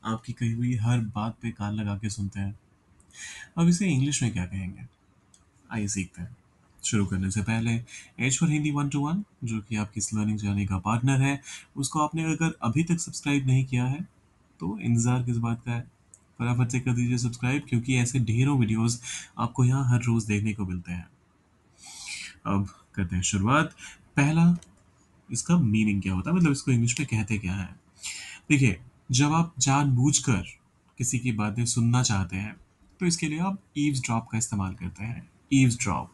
आपकी कही हुई हर बात पे कान लगा के सुनते हैं। अब इसे इंग्लिश में क्या कहेंगे? आइए सीखते हैं। शुरू करने से पहले एच फॉर हिंदी 1 to 1 जो कि आपकी इस लर्निंग जर्नी का पार्टनर है, उसको आपने अगर अभी तक सब्सक्राइब नहीं किया है तो इंतज़ार किस बात का है? फटाफट से कर दीजिए सब्सक्राइब, क्योंकि ऐसे ढेरों वीडियोस आपको यहाँ हर रोज़ देखने को मिलते हैं। अब करते हैं शुरुआत। पहला, इसका मीनिंग क्या होता है, मतलब इसको इंग्लिश में कहते क्या है? देखिए, जब आप जानबूझकर किसी की बातें सुनना चाहते हैं तो इसके लिए आप ईव्सड्रॉप का इस्तेमाल करते हैं। ईव्सड्रॉप,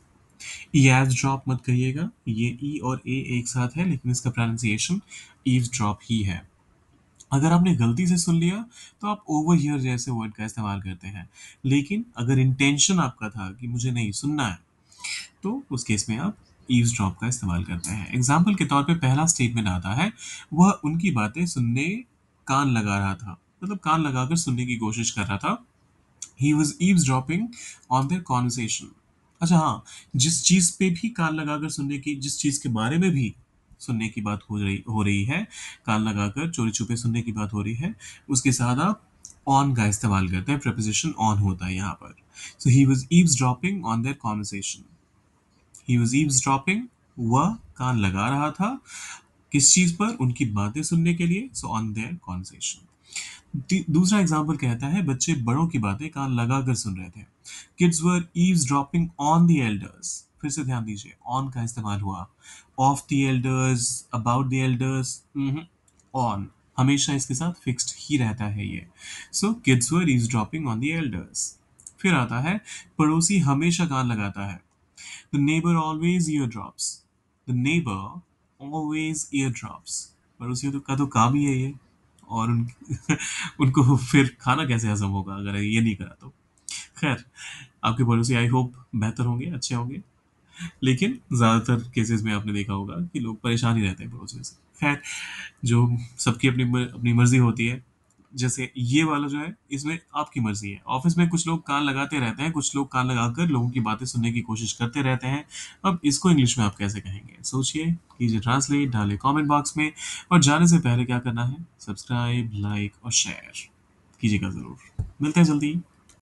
ईव्सड्रॉप मत कहिएगा, ये ई और ए एक साथ है, लेकिन इसका प्रोनाउंसिएशन ईव्सड्रॉप ही है। अगर आपने गलती से सुन लिया तो आप ओवर हियर जैसे वर्ड का इस्तेमाल करते हैं, लेकिन अगर इंटेंशन आपका था कि मुझे नहीं सुनना है तो उस केस में आप ईव्सड्रॉप का इस्तेमाल करते हैं। एग्जाम्पल के तौर पे पहला स्टेटमेंट आता है, वह उनकी बातें सुनने कान लगा रहा था, मतलब कान लगाकर सुनने की कोशिश कर रहा था। ही was eavesdropping on their conversation. अच्छा हाँ, जिस चीज पे भी कान लगाकर सुनने की, जिस चीज के बारे में भी सुनने की बात हो रही है, कान लगाकर चोरी छुपे सुनने की बात हो रही है, उसके साथ आप ऑन का इस्तेमाल करते हैं। प्रपोजिशन ऑन होता है यहाँ पर। So he was eavesdropping on their conversation. He was eavesdropping, वह कान लगा रहा था किस चीज पर? उनकी बातें सुनने के लिए। So on their conversation. दूसरा एग्जाम्पल कहता है, बच्चे बड़ों की बातें कान लगाकर सुन रहे थे। Kids were eavesdropping on the elders. फिर से ध्यान दीजिए, ऑन का इस्तेमाल हुआ। Of the elders, about the elders, on हमेशा इसके साथ फिक्स्ड ही रहता है ये। So kids were eavesdropping on the elders. फिर आता है, पड़ोसी हमेशा कान लगाता है। The neighbor always eardrops. The neighbor always eardrops. पड़ोसियों का तो काम ही है ये, और उनको फिर खाना कैसे हजम होगा अगर ये नहीं करा तो? खैर, आपके पड़ोसी आई होप बेहतर होंगे, अच्छे होंगे, लेकिन ज़्यादातर केसेस में आपने देखा होगा कि लोग परेशान ही रहते हैं पड़ोसियों से। खैर, जो सबकी अपनी अपनी मर्जी होती है। जैसे ये वाला जो है, इसमें आपकी मर्जी है। ऑफिस में कुछ लोग कान लगाते रहते हैं, कुछ लोग कान लगाकर लोगों की बातें सुनने की कोशिश करते रहते हैं। अब इसको इंग्लिश में आप कैसे कहेंगे? सोचिए, कीजिए ट्रांसलेट, डालें कमेंट बॉक्स में, और जाने से पहले क्या करना है? सब्सक्राइब, लाइक और शेयर कीजिएगा ज़रूर। मिलते हैं जल्दी।